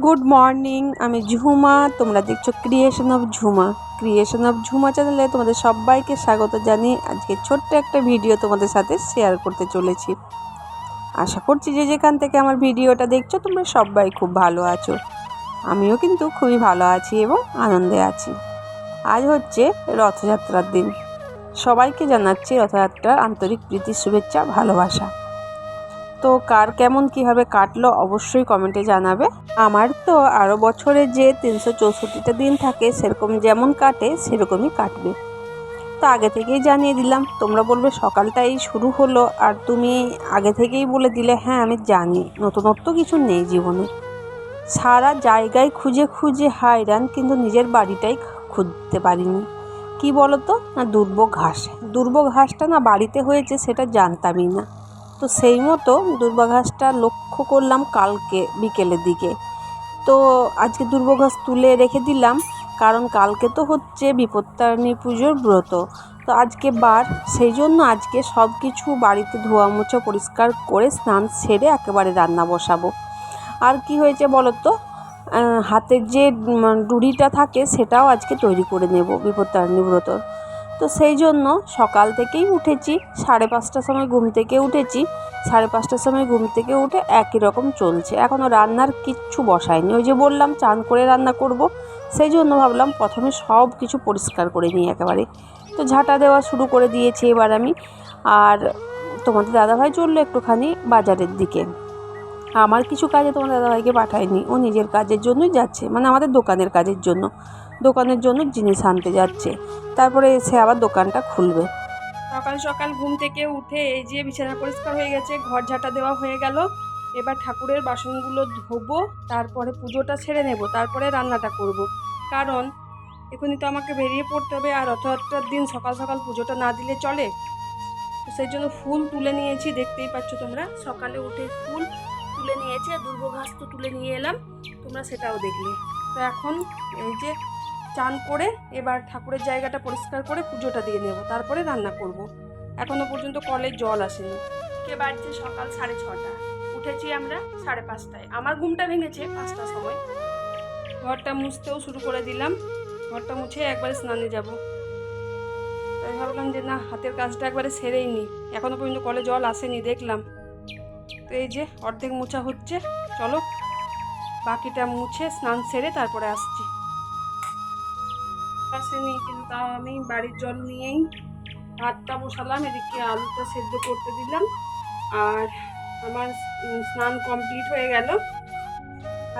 Good morning, আমি ঝুমা। তোমরা দেখছো creation of Jhuma. Creation of Jhuma চ্যানেলে তোমাদের সবাইকে স্বাগত জানিয়ে আজকে ছোট্ট একটা ভিডিও তোমাদের সাথে শেয়ার করতে চলেছি। আশা করছি যে যেখান থেকে আমার ভিডিওটা দেখছো তোমরা সবাই খুব ভালো আছো। আমিও কিন্তু খুবই ভালো আছি এবং আনন্দে আছি। আজ হচ্ছে রথযাত্রার দিন। সবাইকে জানাচ্ছি রথযাত্রার আন্তরিক প্রীতি, শুভেচ্ছা, ভালোবাসা। তো কার কেমন কীভাবে কাটলো অবশ্যই কমেন্টে জানাবে। আমার তো আরও বছরে যে 364টা দিন থাকে সেরকম যেমন কাটে সেরকমই কাটবে। তো আগে থেকেই জানিয়ে দিলাম, তোমরা বলবে সকালটাই শুরু হলো আর তুমি আগে থেকেই বলে দিলে। হ্যাঁ, আমি জানি নতুনত্ব কিছু নেই জীবনে। সারা জায়গায় খুঁজে খুঁজে হায়রান, কিন্তু নিজের বাড়িটাই খুঁজতে পারিনি। কি বলো তো, না দুর্ভোগ ঘাসটা না বাড়িতে হয়েছে সেটা জানতামই না। তো সেই মতো দুর্বা ঘাসটা লক্ষ্য করলাম কালকে বিকেলের দিকে। তো আজকে দুর্বা ঘাস তুলে রেখে দিলাম, কারণ কালকে তো হচ্ছে বিপত্তারিণী পুজোর ব্রত। তো আজকে বার, সেই জন্য আজকে সব কিছু বাড়িতে ধোয়া মোছা পরিষ্কার করে স্নান সেরে একেবারে রান্না বসাবো। আর কি হয়েছে বলো তো, হাতের যে ডুরিটা থাকে সেটাও আজকে তৈরি করে নেব বিপত্তারিণী ব্রত। তো সেই জন্য সকাল থেকেই উঠেছি, 5:30টার সময় ঘুম থেকে উঠেছি। 5:30টার সময় ঘুম থেকে উঠে একই রকম চলছে, এখনও রান্নার কিচ্ছু বসায়নি। ওই যে বললাম চান করে রান্না করব, সেই জন্য ভাবলাম প্রথমে সব কিছু পরিষ্কার করে নিই একেবারে। তো ঝাঁটা দেওয়া শুরু করে দিয়েছি এবার আমি। আর তোমাদের দাদাভাই চললো একটুখানি বাজারের দিকে। আমার কিছু কাজে তোমাদের দাদাভাইকে পাঠায়নি, ও নিজের কাজের জন্যই যাচ্ছে, মানে আমাদের দোকানের কাজের জন্য, দোকানের জন্য জিনিস আনতে যাচ্ছে। তারপরে এসে আবার দোকানটা খুলবে। সকাল সকাল ঘুম থেকে উঠে এই যে বিছানা পরিষ্কার হয়ে গেছে, ঘর ঝাঁটা দেওয়া হয়ে গেল। এবার ঠাকুরের বাসনগুলো ধোবো, তারপরে পুজোটা ছেড়ে নেব, তারপরে রান্নাটা করব। কারণ এখনই তো আমাকে বেরিয়ে পড়তে হবে, আর রথযাত্রার দিন সকাল সকাল পুজোটা না দিলে চলে। তো সেই জন্য ফুল তুলে নিয়েছি, দেখতেই পাচ্ছ তোমরা। সকালে উঠে ফুল তুলে নিয়েছি, আর দুর্বা ঘাস তো তুলে নিয়ে এলাম, তোমরা সেটাও দেখলে। তো এখন এই যে চান করে এবার ঠাকুরের জায়গাটা পরিষ্কার করে পুজোটা দিয়ে নেব, তারপরে রান্না করব। এখনও পর্যন্ত কলে জল আসেনি। কে বাজছে সকাল 6:30। উঠেছি আমরা 5:30টায়। আমার ঘুমটা ভেঙেছে 5টার সময়। ঘরটা মুছতেও শুরু করে দিলাম, ঘরটা মুছে একবারে স্নানে যাব। তাই ভাবলাম যে না, হাতের কাজটা একবারে সেরেই নিই। এখনও পর্যন্ত কলে জল আসেনি দেখলাম। তো এই যে অর্ধেক মোছা হচ্ছে, চলো বাকিটা মুছে স্নান সেরে তারপরে আসছি। আসেনি কিন্তু তাও আমি বাড়ির জল নিয়েই ভাতটা বসালাম, এদিকে আলুটা সেদ্ধ করতে দিলাম। আর আমার স্নান কমপ্লিট হয়ে গেল।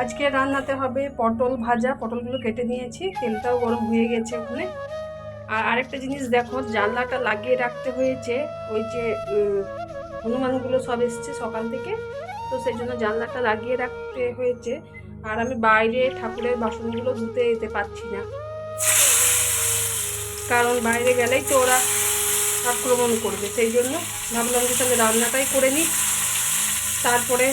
আজকে রান্নাতে হবে পটল ভাজা, পটলগুলো কেটে নিয়েছি, তেলটাও গরম হয়ে গেছে ওখানে। আর আরেকটা জিনিস দেখো, জানলাটা লাগিয়ে রাখতে হয়েছে, ওই যে হনুমানগুলো সব এসছে সকাল থেকে, তো সেই জন্য জানলাটা লাগিয়ে রাখতে হয়েছে। আর আমি বাইরে ঠাকুরের বাসনগুলো ধুতে যেতে পারছি না, কারণ বাইরে গেলেই তো ওরা আক্রমণ করবে। সেই জন্য ভাবলাম যে তাহলে রান্নাটাই করে নিই, তারপরে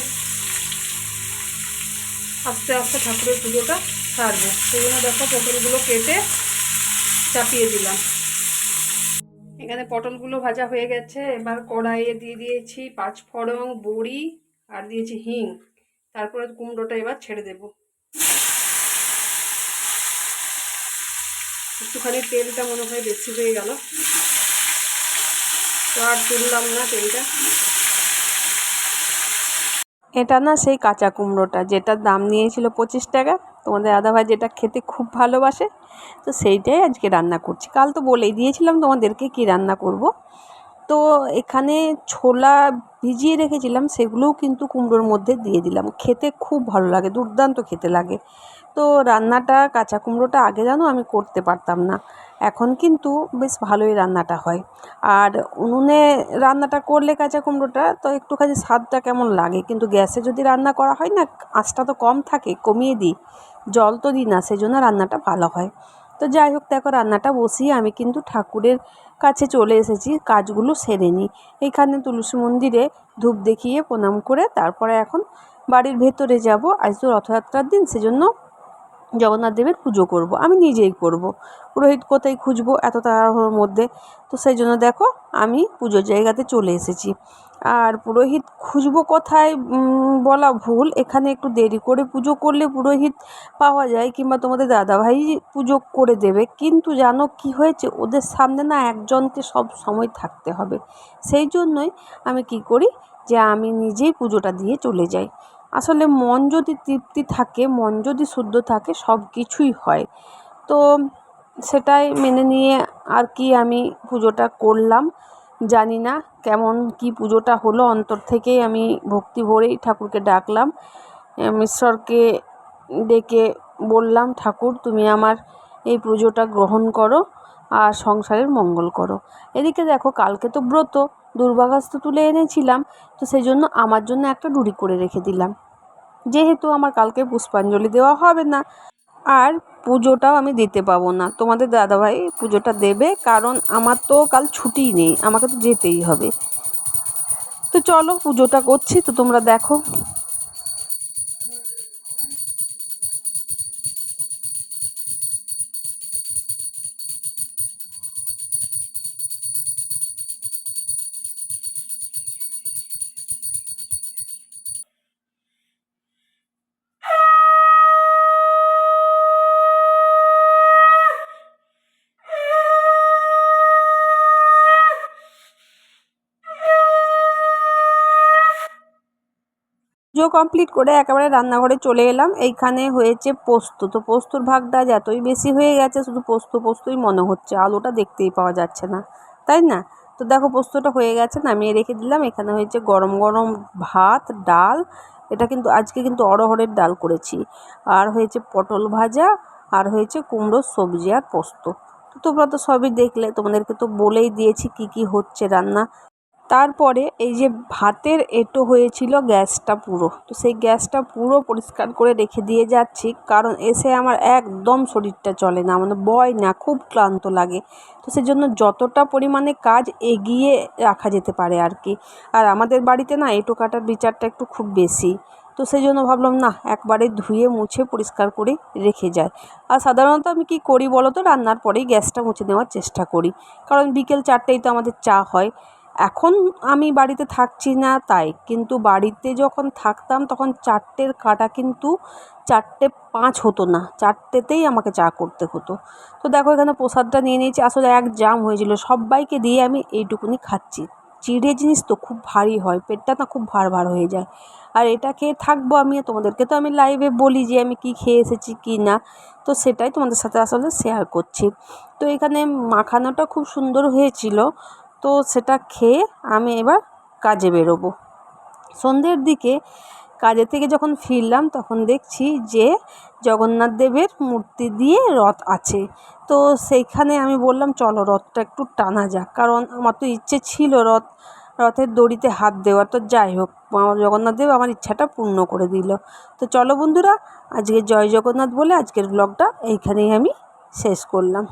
আস্তে আস্তে ঠাকুরের পুজোটা সারবো। সেই জন্য দেখো পটলগুলো কেটে চাপিয়ে দিলাম। এখানে পটলগুলো ভাজা হয়ে গেছে, এবার কড়াইয়ে দিয়ে দিয়েছি 5 ফোড়ন, বড়ি, আর দিয়েছি হিং। তারপরে কুমড়োটা এবার ছেড়ে দেব। একটুখানি তেলটা মনে হয় বেশি হয়ে গেল, তো আর তুললাম না তেলটা। এটা না সেই কাঁচা কুমড়োটা, যেটার দাম নিয়েছিল 25 টাকা। তোমাদের দাদাভাই যেটা খেতে খুব ভালোবাসে, তো সেইটাই আজকে রান্না করছি। কাল তো বলেই দিয়েছিলাম তোমাদেরকে কি রান্না করব। তো এখানে ছোলা ভিজিয়ে রেখেছিলাম, সেগুলোও কিন্তু কুমড়োর মধ্যে দিয়ে দিলাম। খেতে খুব ভালো লাগে, দুর্দান্ত খেতে লাগে। তো রান্নাটা কাঁচা কুমড়োটা আগে জানো আমি করতে পারতাম না, এখন কিন্তু বেশ ভালোই রান্নাটা হয়। আর উনুনে রান্নাটা করলে কাঁচা কুমড়োটা তো একটুখানি স্বাদটা কেমন লাগে, কিন্তু গ্যাসে যদি রান্না করা হয় না, আঁচটা তো কম থাকে, কমিয়ে দিই, জল তো দিই না, সেজন্য রান্নাটা ভালো হয়। তো যাই হোক, দেখো রান্নাটা বসিয়ে আমি কিন্তু ঠাকুরের কাছে চলে এসেছি কাজগুলো সেরে নিই। এখানে তুলসী মন্দিরে ধূপ দেখিয়ে প্রণাম করে তারপরে এখন বাড়ির ভেতরে যাব। আজ তো রথযাত্রার দিন, সেজন্য জগন্নাথ দেবের পুজো করব, আমি নিজেই করব। পুরোহিত কোথায় খুঁজবো এত তাড়াহুড়োর মধ্যে। তো সেই জন্য দেখো আমি পুজোর জায়গাতে চলে এসেছি। আর পুরোহিত খুঁজবো কোথায় বলা ভুল, এখানে একটু দেরি করে পুজো করলে পুরোহিত পাওয়া যায়, কিংবা তোমাদের দাদাভাই পুজো করে দেবে। কিন্তু জানো কি হয়েছে, ওদের সামনে না একজনকে সব সময় থাকতে হবে। সেই জন্যই আমি কি করি, যে আমি নিজেই পুজোটা দিয়ে চলে যাই। আসলে মন যদি তৃপ্তি থাকে, মন যদি শুদ্ধ থাকে, সব কিছুই হয়। তো সেটাই মেনে নিয়ে আর কি আমি পুজোটা করলাম। জানি না কেমন কি পুজোটা হলো, অন্তর থেকেই আমি ভক্তি ভরেই ঠাকুরকে ডাকলাম। ঈশ্বরকে ডেকে বললাম, ঠাকুর তুমি আমার এই পুজোটা গ্রহণ করো আর সংসারের মঙ্গল করো। এদিকে দেখো, কালকে তো ব্রত, দুর্বাঘাস তো তুলে এনেছিলাম, তো সেই জন্য আমার জন্য একটা ডুরি করে রেখে দিলাম, যেহেতু আমার কালকে পুষ্পাঞ্জলি দেওয়া হবে না আর পুজোটাও আমি দিতে পাবো না। তোমাদের দাদাভাই পুজোটা দেবে, কারণ আমার তো কাল ছুটিই নেই, আমাকে তো যেতেই হবে। তো চলো পুজোটা করছি, তো তোমরা দেখো। পুজো কমপ্লিট করে একেবারে রান্নাঘরে চলে এলাম। এইখানে হয়েছে পোস্ত। তো পোস্তর ভাগটা এতই বেশি হয়ে গেছে, শুধু পোস্ত পোস্তই মনে হচ্ছে, আলুটা দেখতেই পাওয়া যাচ্ছে না, তাই না? তো দেখো পোস্তটা হয়ে গেছে, নামিয়ে রেখে দিলাম। এখানে হয়েছে গরম গরম ভাত, ডাল, এটা কিন্তু আজকে কিন্তু অড়হরের ডাল করেছি, আর হয়েছে পটল ভাজা, আর হয়েছে কুমড়োর সবজি আর পোস্ত। তো তোমরা তো সবই দেখলে, তোমাদেরকে তো বলেই দিয়েছি কি কি হচ্ছে রান্না। তারপরে এই যে ভাতের এঁটো হয়েছিল গ্যাসটা পুরো, তো সেই গ্যাসটা পুরো পরিষ্কার করে রেখে দিয়ে যাচ্ছি, কারণ এসে আমার একদম শরীরটা চলে না, মানে বয় না, খুব ক্লান্ত লাগে। তো সেই জন্য যতটা পরিমাণে কাজ এগিয়ে রাখা যেতে পারে আর কি। আর আমাদের বাড়িতে না এঁটো কাটার বিচারটা একটু খুব বেশি, তো সেই জন্য ভাবলাম না, একবারে ধুয়ে মুছে পরিষ্কার করে রেখে যায়। আর সাধারণত আমি কি করি বলো তো, রান্নার পরেই গ্যাসটা মুছে নেওয়ার চেষ্টা করি, কারণ বিকেল 4টেই তো আমাদের চা হয়। এখন আমি বাড়িতে থাকছি না তাই, কিন্তু বাড়িতে যখন থাকতাম তখন 4টের কাঁটা কিন্তু 4টে 5 হতো না, 4টেতেই আমাকে চা করতে হতো। তো দেখো এখানে প্রসাদটা নিয়ে নিয়েছি, আসলে এক জাম হয়েছিল, সবাইকে দিয়ে আমি এইটুকুনি খাচ্ছি। চিড়ে জিনিস তো খুব ভারী হয়, পেটটা না খুব ভার ভার হয়ে যায়। আর এটা খেয়ে থাকবো আমি, তোমাদেরকে তো আমি লাইভে বলি যে আমি কি খেয়ে এসেছি কি না, তো সেটাই তোমাদের সাথে আসলে শেয়ার করছি। তো এখানে মাখানোটা খুব সুন্দর হয়েছিল। তো সেটা খেয়ে আমি এবার কাজে বেরোবো। সন্ধ্যের দিকে কাজে থেকে যখন ফিরলাম, তখন দেখছি যে জগন্নাথ দেবের মূর্তি দিয়ে রথ আছে। তো সেইখানে আমি বললাম চলো রথটা একটু টানা যাক, কারণ আমার তো ইচ্ছে ছিল রথের দড়িতে হাত দেওয়ার। তো যাই হোক, আমার জগন্নাথ দেব আমার ইচ্ছাটা পূর্ণ করে দিল। তো চলো বন্ধুরা, আজকে জয় জগন্নাথ বলে আজকের ব্লগটা এইখানেই আমি শেষ করলাম।